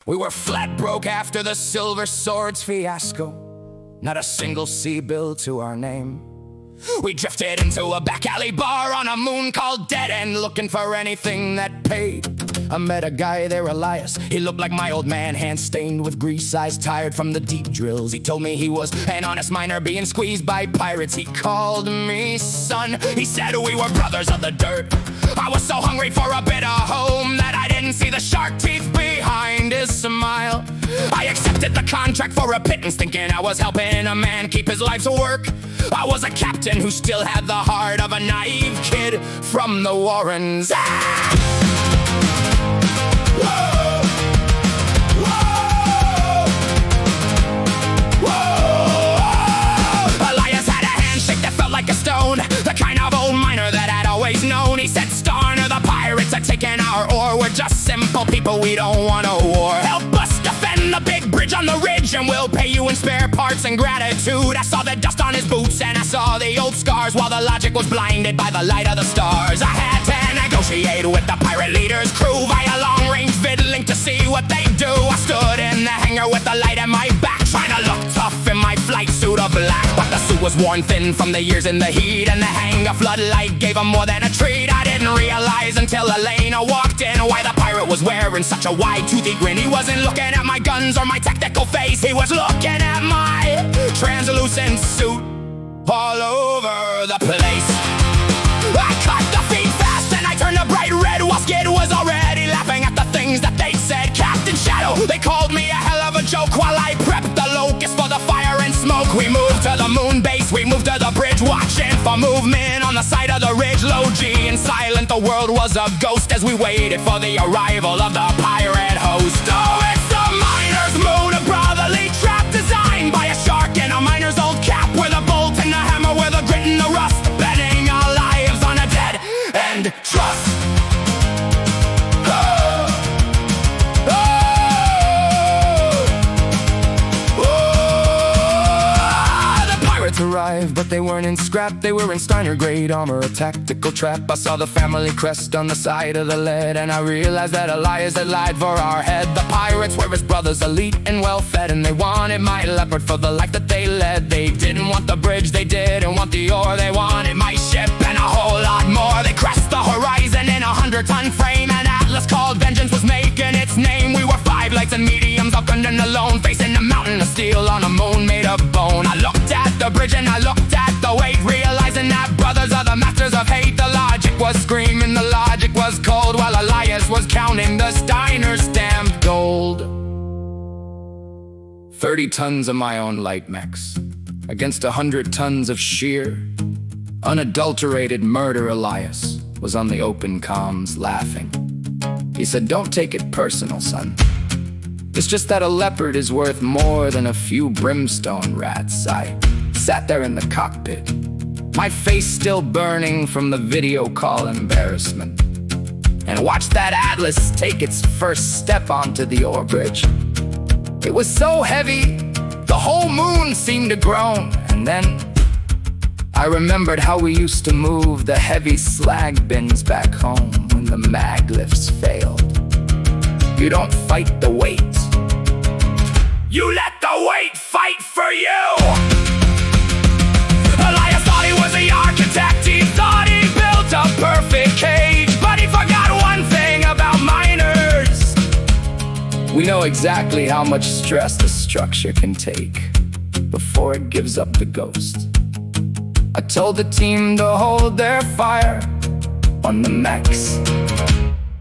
We were flat broke after the Silver Swords fiasco. Not a single sea bill to our name. We drifted into a back alley bar on a moon called Dead End, looking for anything that paid. I met a guy there, Elias. He looked like my old man, hands stained with grease, eyes tired from the deep drills. He told me he was an honest miner being squeezed by pirates. He called me son. He said we were brothers of the dirt. I was so hungry for a bit of home that I didn't see the shark teeth behind his smile. I accepted the contract for a pittance, thinking I was helping a man keep his life's work. I was a captain who still had the heart of a naive kid from the Warrens. Elias had a handshake that felt like a stone, the kind of old miner that I'd always known. He said, Starner, the pirates are taking our ore. We're just simple people, we don't want a war. Help us defend the big bridge on the ridge, and we'll pay you in spare parts and gratitude. I saw the dust on his boots and I saw the old scars, while the logic was blinded by the light of the stars. I had to negotiate with the pirate leader's crew via long-range vid link to see what they do. I stood in the hangar with the light at my back, trying to look tough in my flight suit of black. But the suit was worn thin from the years in the heat, and the hangar floodlight gave him more than a treat. I didn't realize until Elena walked in why the pirate was wearing such a wide toothy grin. He wasn't looking at my guns or my tactical face, he was looking at my translucent suit all over the place. I cut the feed fast and I turned the bright red while Skid was already laughing at the things that they said. Captain Shadow, they called me a hell of a joke while I prepped the locust for the fire and smoke. We moved to the moon base, we moved to the bridge, watching for movement on the side of the ridge. Low G and silent, the world was a ghost as we waited for the arrival of the pirate host. Oh, it's the miner's moon, a brotherly trap designed by a shark in a miner's old cap, with a bolt and a hammer, with a grit and a rust, betting our lives on a dead end trust. Arrived, but they weren't in scrap, they were in Starner grade armor, a tactical trap. I saw the family crest on the side of the lead, and I realized that Elias had lied for our head. The pirates were his brothers, elite and well-fed, and they wanted my leopard for the life that they led. They didn't want the bridge, they didn't want the ore, they wanted my ship and a whole lot more. They crashed the horizon in a 100-ton frame, and Atlas called vengeance was making its name. We were 5 lights and mediums, outgunned and alone, facing a mountain of steel on a moon made of bone. I looked at the bridge and I looked at the weight, realizing that brothers are the masters of hate. The logic was screaming, the logic was cold, while Elias was counting the Steiner's stamped gold. 30 tons of my own light mechs against 100 tons of sheer, unadulterated murder. Elias was on the open comms laughing. He said, "Don't take it personal, son. It's just that a leopard is worth more than a few brimstone rats." I sat there in the cockpit, my face still burning from the video call embarrassment, and watched that Atlas take its first step onto the ore bridge. It was so heavy, the whole moon seemed to groan. And then I remembered how we used to move the heavy slag bins back home when the mag lifts failed. You don't fight the weight, you let the weight fight for you. Elias thought he was the architect, he thought he built a perfect cage, but he forgot one thing about miners. We know exactly how much stress the structure can take before it gives up the ghost. I told the team to hold their fire on the mechs.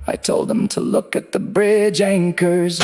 I told them to look at the bridge anchors.